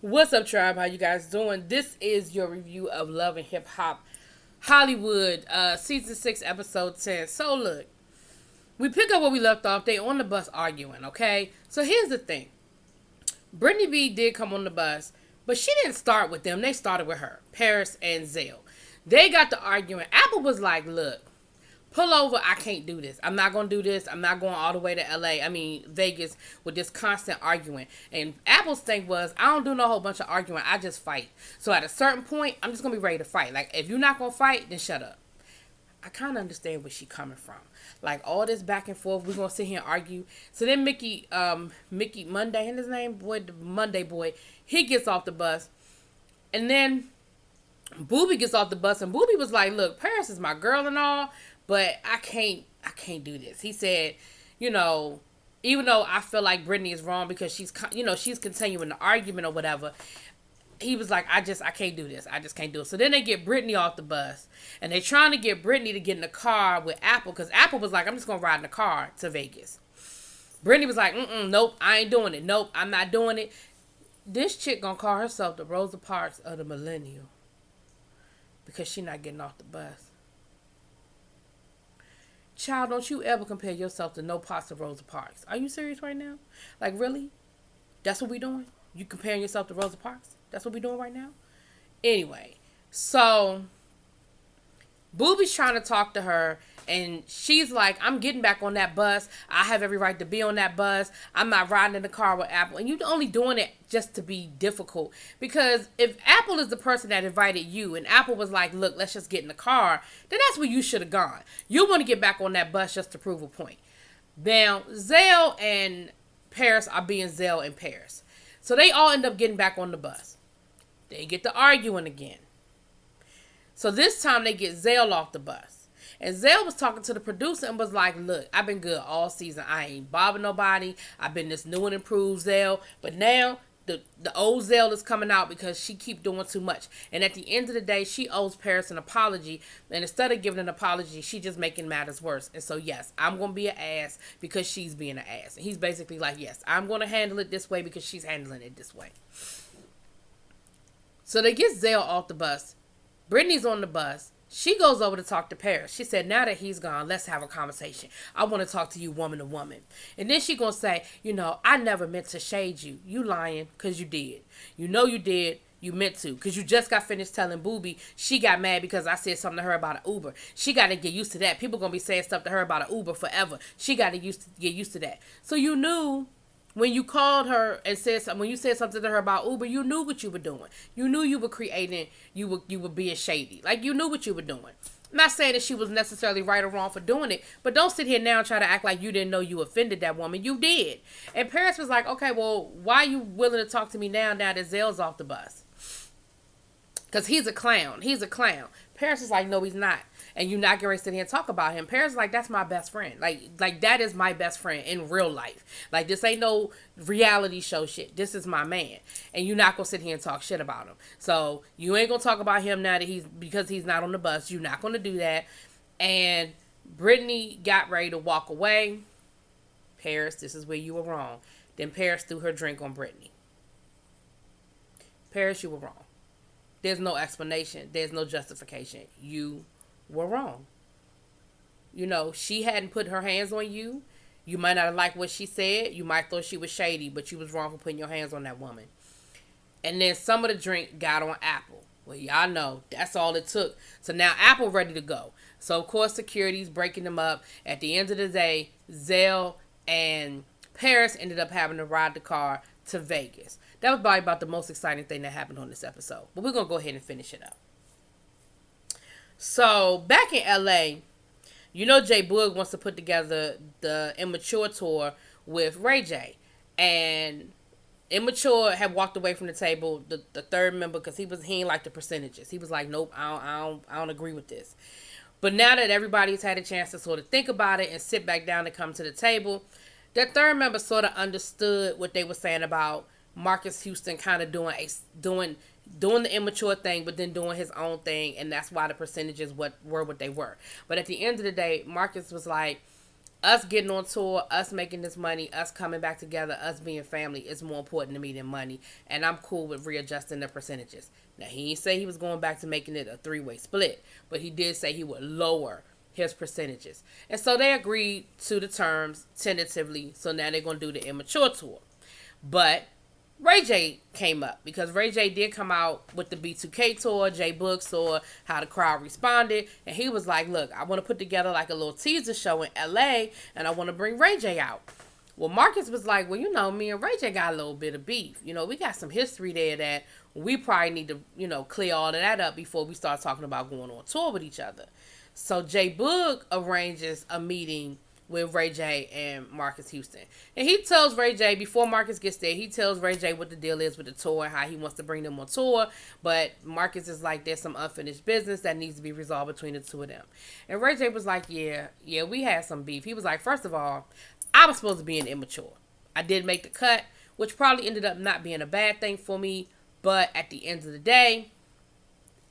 What's up, tribe? How you guys doing? This is your review of Love and Hip Hop Hollywood, season 6, episode 10. So look, we pick up where we left off. They on the bus arguing, okay? So here's the thing. Brittany B did come on the bus, but she didn't start with them. They started with her, Paris and Zell. They got to arguing. Apple was like, look, pull over, I can't do this. I'm not going to do this. I'm not going all the way to Vegas with this constant arguing. And Apple's thing was, I don't do no whole bunch of arguing. I just fight. So at a certain point, I'm just going to be ready to fight. Like, if you're not going to fight, then shut up. I kind of understand where she coming from. Like, all this back and forth, we're going to sit here and argue. So then Mickey Monday, and his name, boy, the Monday boy, he gets off the bus. And then Booby gets off the bus, and Booby was like, look, Paris is my girl and all, but I can't do this. He said, even though I feel like Brittany is wrong because she's continuing the argument or whatever, he was like, I can't do this. I just can't do it. So then they get Brittany off the bus, and they're trying to get Brittany to get in the car with Apple, because Apple was like, I'm just going to ride in the car to Vegas. Brittany was like, nope, I ain't doing it. Nope, I'm not doing it. This chick going to call herself the Rosa Parks of the millennial because she not getting off the bus. Child, don't you ever compare yourself to no parts of Rosa Parks. Are you serious right now? Like, really? That's what we doing? You comparing yourself to Rosa Parks? That's what we doing right now? Anyway, so Booby's trying to talk to her, and she's like, I'm getting back on that bus. I have every right to be on that bus. I'm not riding in the car with Apple. And you're only doing it just to be difficult. Because if Apple is the person that invited you, and Apple was like, look, let's just get in the car, then that's where you should have gone. You want to get back on that bus just to prove a point. Now, Zell and Paris are being Zell and Paris. So they all end up getting back on the bus. They get to arguing again. So this time they get Zell off the bus. And Zell was talking to the producer and was like, look, I've been good all season. I ain't bothering nobody. I've been this new and improved Zell. But now the old Zell is coming out because she keep doing too much. And at the end of the day, she owes Paris an apology. And instead of giving an apology, she just making matters worse. And so, yes, I'm going to be an ass because she's being an ass. And he's basically like, yes, I'm going to handle it this way because she's handling it this way. So they get Zell off the bus. Brittany's on the bus. She goes over to talk to Paris. She said, now that he's gone, let's have a conversation. I want to talk to you woman to woman. And then she going to say, I never meant to shade you. You lying because you did. You know you did. You meant to. Because you just got finished telling Booby she got mad because I said something to her about an Uber. She got to get used to that. People going to be saying stuff to her about an Uber forever. She got to get used to that. So you knew when you called her and said something, when you said something to her about Uber, you knew what you were doing. You knew you were creating, you were being shady. Like, you knew what you were doing. I'm not saying that she was necessarily right or wrong for doing it, but don't sit here now and try to act like you didn't know you offended that woman. You did. And Paris was like, okay, well, why are you willing to talk to me now that Zell's off the bus? Because he's a clown. He's a clown. Paris is like, no, he's not. And you're not going to sit here and talk about him. Paris is like, that's my best friend. Like that is my best friend in real life. Like, this ain't no reality show shit. This is my man. And you're not going to sit here and talk shit about him. So you ain't going to talk about him now that because he's not on the bus. You're not going to do that. And Brittany got ready to walk away. Paris, this is where you were wrong. Then Paris threw her drink on Brittany. Paris, you were wrong. There's no explanation. There's no justification. You were wrong. She hadn't put her hands on you. You might not have liked what she said. You might thought she was shady, but you was wrong for putting your hands on that woman. And then some of the drink got on Apple. Well, y'all know that's all it took. So now Apple ready to go. So of course security's breaking them up. At the end of the day, Zell and Paris ended up having to ride the car to Vegas. That was probably about the most exciting thing that happened on this episode. But we're going to go ahead and finish it up. So, back in LA, Jay Boog wants to put together the Immature tour with Ray J. And Immature had walked away from the table, the third member, because he ain't like the percentages. He was like, nope, I don't agree with this. But now that everybody's had a chance to sort of think about it and sit back down and come to the table, that third member sort of understood what they were saying about Marcus Houston kind of doing the immature thing, but then doing his own thing, and that's why the percentages were what they were. But at the end of the day, Marcus was like, us getting on tour, us making this money, us coming back together, us being family is more important to me than money. And I'm cool with readjusting the percentages. Now, he didn't say he was going back to making it a three-way split, but he did say he would lower his percentages. And so they agreed to the terms tentatively. So now they're going to do the immature tour. But Ray J came up because Ray J did come out with the B2K tour. J Book saw how the crowd responded, and he was like, look, I want to put together like a little teaser show in LA, and I want to bring Ray J out. Well, Marcus was like, well, me and Ray J got a little bit of beef. We got some history there that we probably need to, clear all of that up before we start talking about going on tour with each other. So J Book arranges a meeting with Ray J and Marcus Houston. And he tells Ray J, before Marcus gets there, he tells Ray J what the deal is with the tour and how he wants to bring them on tour. But Marcus is like, there's some unfinished business that needs to be resolved between the two of them. And Ray J was like, yeah, we had some beef. He was like, first of all, I was supposed to be an immature. I did make the cut, which probably ended up not being a bad thing for me. But at the end of the day,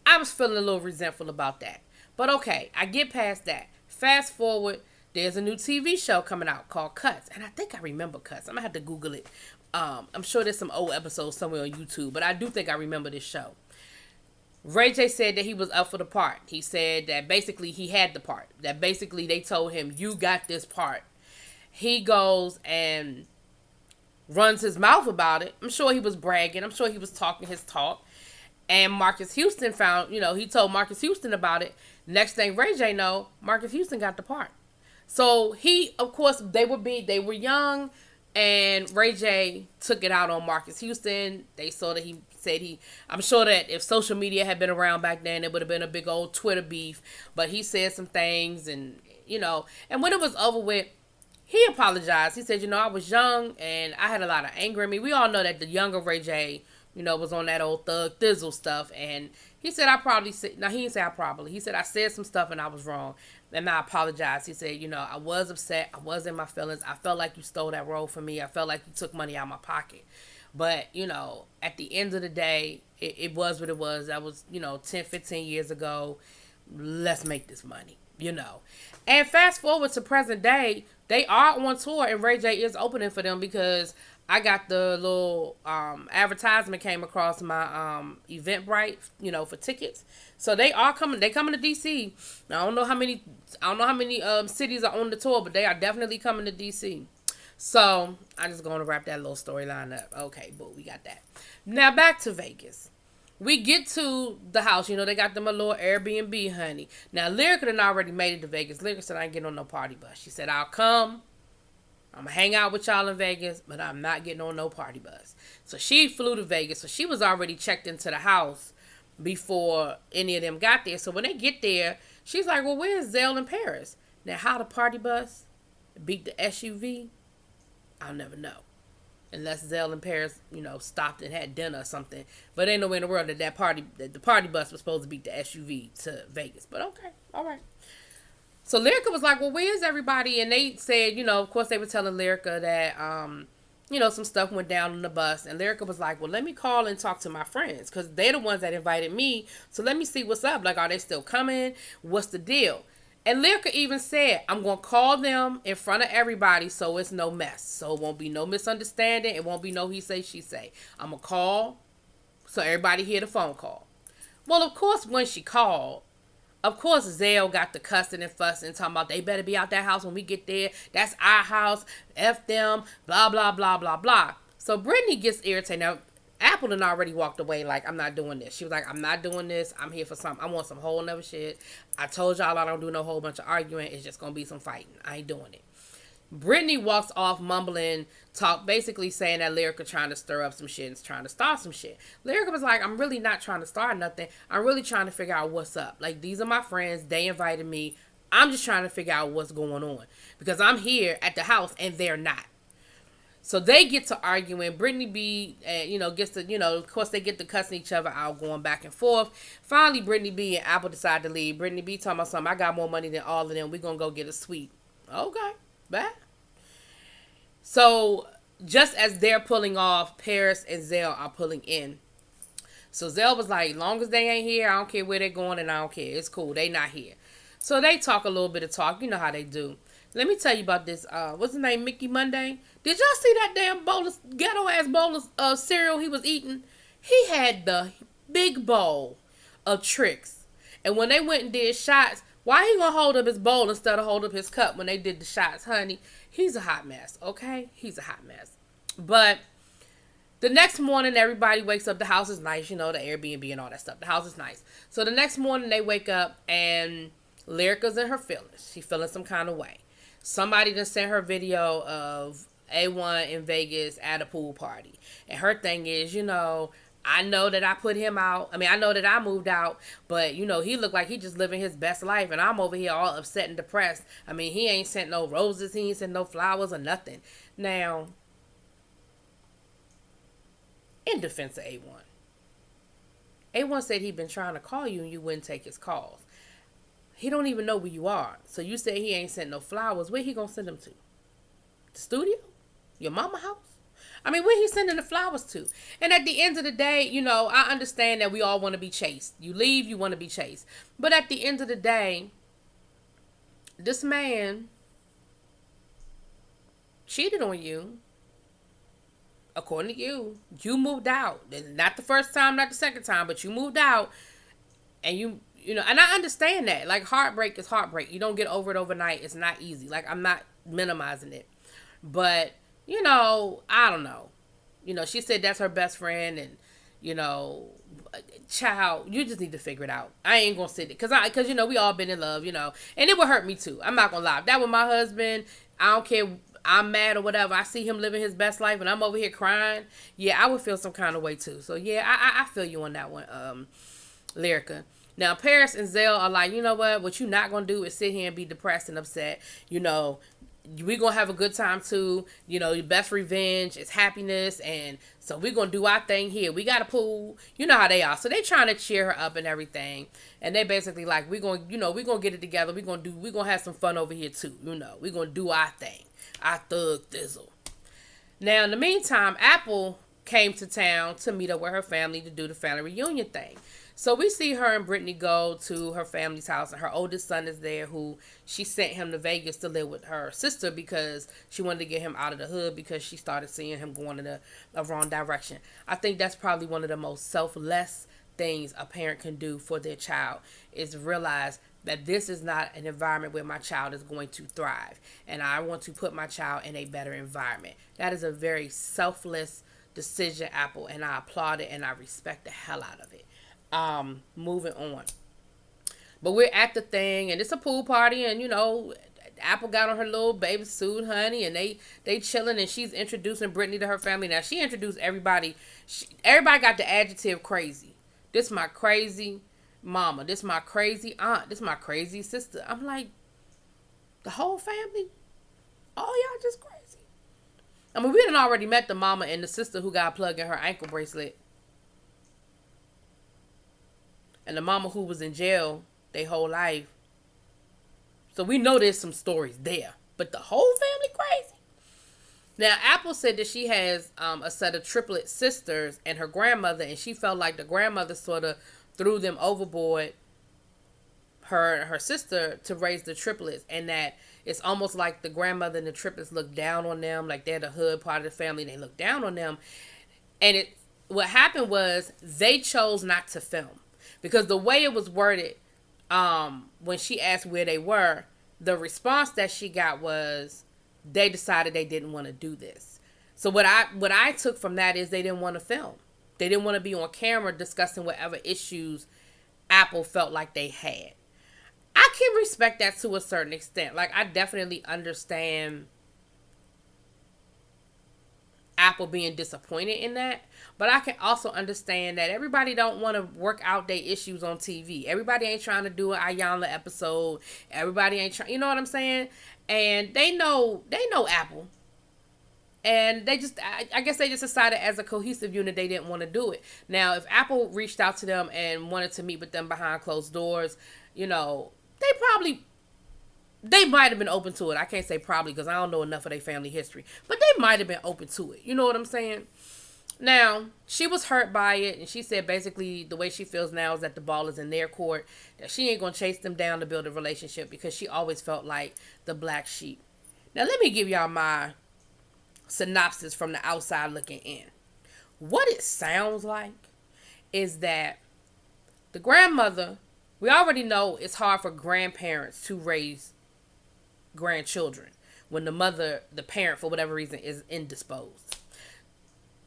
I was feeling a little resentful about that. But okay, I get past that. Fast forward, there's a new TV show coming out called Cuts. And I think I remember Cuts. I'm going to have to Google it. I'm sure there's some old episodes somewhere on YouTube. But I do think I remember this show. Ray J said that he was up for the part. He said that basically he had the part. That basically they told him, you got this part. He goes and runs his mouth about it. I'm sure he was bragging. I'm sure he was talking his talk. And Marcus Houston found, he told Marcus Houston about it. Next thing Ray J know, Marcus Houston got the part. So he, of course, they were young, and Ray J took it out on Marcus Houston. They saw that he said I'm sure that if social media had been around back then, it would have been a big old Twitter beef. But he said some things, and and when it was over with, he apologized. He said, I was young and I had a lot of anger in me. We all know that the younger Ray J, was on that old thug thizzle stuff. And he said, he didn't say I probably. He said, I said some stuff and I was wrong. And I apologized. He said, I was upset. I was in my feelings. I felt like you stole that role from me. I felt like you took money out of my pocket. But, at the end of the day, it was what it was. That was, 10, 15 years ago. Let's make this money, And fast forward to present day, they are on tour and Ray J is opening for them because I got the little advertisement came across my Eventbrite, for tickets. So they are coming. They coming to DC. Now, I don't know how many cities are on the tour, but they are definitely coming to DC. So I'm just going to wrap that little storyline up. Okay, but we got that. Now back to Vegas. We get to the house. They got them a little Airbnb, honey. Now Lyrica had already made it to Vegas. Lyrica said, I ain't getting on no party bus. She said, I'll come. I'm going to hang out with y'all in Vegas, but I'm not getting on no party bus. So she flew to Vegas. So she was already checked into the house before any of them got there. So when they get there, she's like, well, where's Zell and Paris? Now, how the party bus beat the SUV, I'll never know. Unless Zell and Paris, stopped and had dinner or something. But ain't no way in the world that the party bus was supposed to beat the SUV to Vegas. But okay, all right. So Lyrica was like, well, where's everybody? And they said, of course they were telling Lyrica that, some stuff went down on the bus. And Lyrica was like, well, let me call and talk to my friends. Because they're the ones that invited me. So let me see what's up. Like, are they still coming? What's the deal? And Lyrica even said, I'm going to call them in front of everybody so it's no mess. So it won't be no misunderstanding. It won't be no he say, she say. I'm going to call so everybody hear the phone call. Well, of course, when she called, of course, Zell got the cussing and fussing, talking about they better be out that house when we get there. That's our house. F them. Blah, blah, blah, blah, blah. So Brittany gets irritated. Now, Appleton already walked away like, I'm not doing this. She was like, I'm not doing this. I'm here for something. I want some whole nother shit. I told y'all I don't do no whole bunch of arguing. It's just going to be some fighting. I ain't doing it. Brittany walks off mumbling, basically saying that Lyrica trying to stir up some shit and trying to start some shit. Lyrica was like, I'm really not trying to start nothing. I'm really trying to figure out what's up. Like, these are my friends. They invited me. I'm just trying to figure out what's going on. Because I'm here at the house and they're not. So they get to arguing. Brittany B, gets to, of course they get to cussing each other out, going back and forth. Finally, Brittany B and Apple decide to leave. Brittany B talking about something, I got more money than all of them. We're going to go get a suite. Okay, bye. So just as they're pulling off, Paris and Zell are pulling in. So Zell was like, long as they ain't here, I don't care where they're going and I don't care. It's cool. They not here. So they talk a little bit of talk. You know how they do. Let me tell you about this. What's his name? Mickey Monday. Did y'all see that damn bowl of ghetto ass bowl of cereal he was eating? He had the big bowl of tricks, and when they went and did shots, why he gonna hold up his bowl instead of hold up his cup when they did the shots, honey? He's a hot mess. Okay, he's a hot mess. But the next morning, everybody wakes up. The house is nice, you know, the Airbnb and all that stuff. The house is nice. So the next morning, they wake up and Lyrica's in her feelings. She feeling some kind of way. Somebody just sent her video of A1 in Vegas at a pool party. And her thing is, you know, I know that I put him out. I mean, I know that I moved out, but, you know, he looked like he just living his best life. And I'm over here all upset and depressed. I mean, he ain't sent no roses. He ain't sent no flowers or nothing. Now, in defense of A1, A1 said he'd been trying to call you and you wouldn't take his calls. He don't even know where you are. So you say he ain't sent no flowers. Where he gonna send them to? The studio? Your mama house? I mean, where he sending the flowers to? And at the end of the day, you know, I understand that we all want to be chased. You leave, you want to be chased. But at the end of the day, this man cheated on you. According to you, you moved out. Not the first time, not the second time, but you moved out. And you know, and I understand that. Like, heartbreak is heartbreak. You don't get over it overnight. It's not easy. Like, I'm not minimizing it. But, you know, I don't know. You know, she said that's her best friend. And, you know, child, you just need to figure it out. I ain't going to sit it. Because, you know, we all been in love, you know. And it would hurt me, too. I'm not going to lie. If that was my husband, I don't care. I'm mad or whatever. I see him living his best life and I'm over here crying. Yeah, I would feel some kind of way, too. So, yeah, I feel you on that one, Lyrica. Now, Paris and Zell are like, you know what you're not going to do is sit here and be depressed and upset. You know, we're going to have a good time, too. You know, your best revenge is happiness. And so we're going to do our thing here. We got a pool. You know how they are. So they trying to cheer her up and everything. And they basically like, we're going to get it together. We're going to have some fun over here, too. You know, we're going to do our thing. Our thug thizzle. Now, in the meantime, Apple came to town to meet up with her family to do the family reunion thing. So we see her and Brittany go to her family's house, and her oldest son is there, who she sent him to Vegas to live with her sister because she wanted to get him out of the hood because she started seeing him going in a wrong direction. I think that's probably one of the most selfless things a parent can do for their child, is realize that this is not an environment where my child is going to thrive, and I want to put my child in a better environment. That is a very selfless decision, Apple, and I applaud it and I respect the hell out of it. Moving on. But we're at the thing, and it's a pool party, and, you know, Apple got on her little baby suit, honey, and they chilling, and she's introducing Brittany to her family. Now, she introduced everybody. Everybody got the adjective crazy. This my crazy mama. This my crazy aunt. This my crazy sister. I'm like, the whole family? Oh, y'all just crazy. I mean, we done already met the mama and the sister who got plugged in her ankle bracelet. And the mama who was in jail their whole life. So we know there's some stories there. But the whole family crazy. Now, Apple said that she has a set of triplet sisters and her grandmother. And she felt like the grandmother sort of threw them overboard, her sister, to raise the triplets. And that it's almost like the grandmother and the triplets look down on them. Like they're the hood part of the family. They look down on them. And what happened was they chose not to film. Because the way it was worded, when she asked where they were, the response that she got was they decided they didn't want to do this. So what I took from that is they didn't want to film. They didn't want to be on camera discussing whatever issues Apple felt like they had. I can respect that to a certain extent. Like, I definitely understand Apple being disappointed in that, but I can also understand that everybody don't want to work out their issues on TV. Everybody ain't trying to do an Ayanla episode. Everybody ain't trying, you know what I'm saying? And they know Apple, and they just, I guess they just decided as a cohesive unit they didn't want to do it. Now, if Apple reached out to them and wanted to meet with them behind closed doors, you know, they might have been open to it. I can't say probably because I don't know enough of their family history. But they might have been open to it. You know what I'm saying? Now, she was hurt by it. And she said basically the way she feels now is that the ball is in their court. That she ain't going to chase them down to build a relationship because she always felt like the black sheep. Now, let me give y'all my synopsis from the outside looking in. What it sounds like is that the grandmother, we already know it's hard for grandparents to raise grandchildren when the parent, for whatever reason, is indisposed.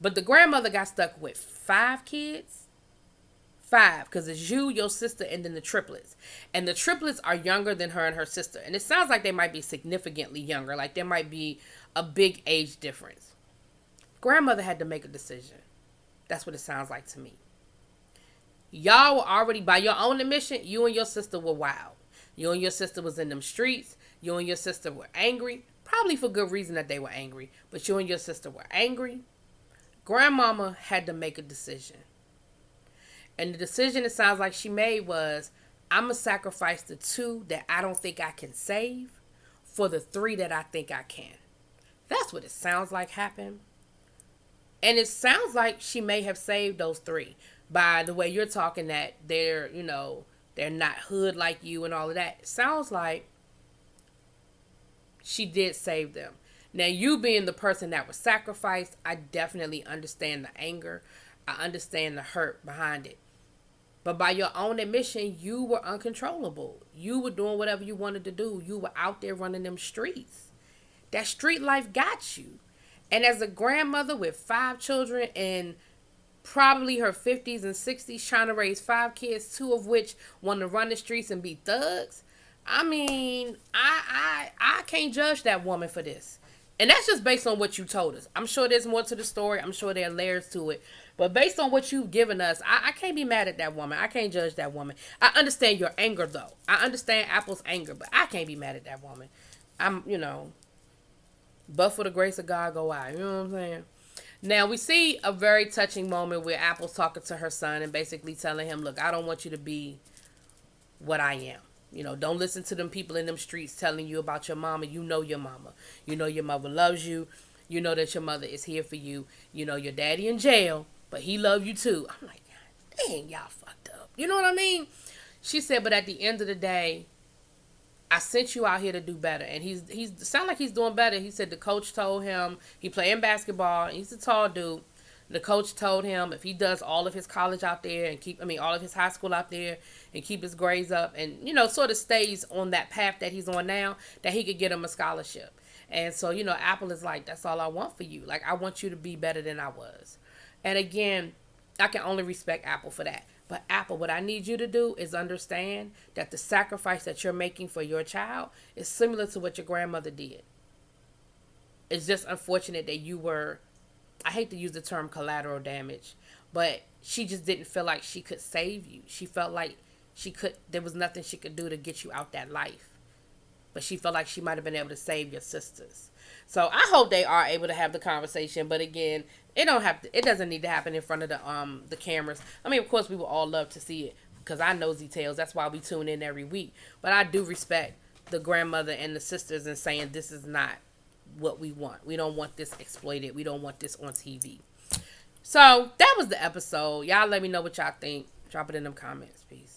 But the grandmother got stuck with 5 kids. 5, because it's you, your sister, and then the triplets. And the triplets are younger than her and her sister. And it sounds like they might be significantly younger. Like there might be a big age difference. Grandmother had to make a decision. That's what it sounds like to me. Y'all were already, by your own admission, you and your sister were wild. You and your sister was in them streets. You and your sister were angry. Probably for good reason that they were angry. But you and your sister were angry. Grandmama had to make a decision. And the decision it sounds like she made was, I'm going to sacrifice the 2 that I don't think I can save for the 3 that I think I can. That's what it sounds like happened. And it sounds like she may have saved those 3. By the way you're talking that they're, they're not hood like you and all of that. It sounds like she did save them. Now, you being the person that was sacrificed, I definitely understand the anger. I understand the hurt behind it. But by your own admission, you were uncontrollable. You were doing whatever you wanted to do. You were out there running them streets. That street life got you. And as a grandmother with 5 children and probably her 50s and 60s trying to raise 5 kids, 2 of which want to run the streets and be thugs, I mean, I can't judge that woman for this. And that's just based on what you told us. I'm sure there's more to the story. I'm sure there are layers to it. But based on what you've given us, I can't be mad at that woman. I can't judge that woman. I understand your anger, though. I understand Apple's anger, but I can't be mad at that woman. But for the grace of God, go out. You know what I'm saying? Now, we see a very touching moment where Apple's talking to her son and basically telling him, look, I don't want you to be what I am. Don't listen to them people in them streets telling you about your mama. You know your mama. You know your mother loves you. You know that your mother is here for you. You know your daddy in jail, but he love you too. I'm like, God dang, y'all fucked up. You know what I mean? She said, but at the end of the day, I sent you out here to do better. And he's sound like he's doing better. He said the coach told him, he playing basketball. He's a tall dude. The coach told him if he does all of his college out there and all of his high school out there and keep his grades up and, sort of stays on that path that he's on now, that he could get him a scholarship. And so, Apple is like, that's all I want for you. Like, I want you to be better than I was. And again, I can only respect Apple for that. But Apple, what I need you to do is understand that the sacrifice that you're making for your child is similar to what your grandmother did. It's just unfortunate that you were, I hate to use the term collateral damage, but she just didn't feel like she could save you. She felt like there was nothing she could do to get you out that life. But she felt like she might have been able to save your sisters. So I hope they are able to have the conversation. But again, it doesn't need to happen in front of the cameras. I mean, of course, we would all love to see it because I nosy tales. That's why we tune in every week. But I do respect the grandmother and the sisters in saying this is not what we want. We don't want this exploited. We don't want this on TV. So that was the episode. Y'all let me know what y'all think. Drop it in them comments. Peace.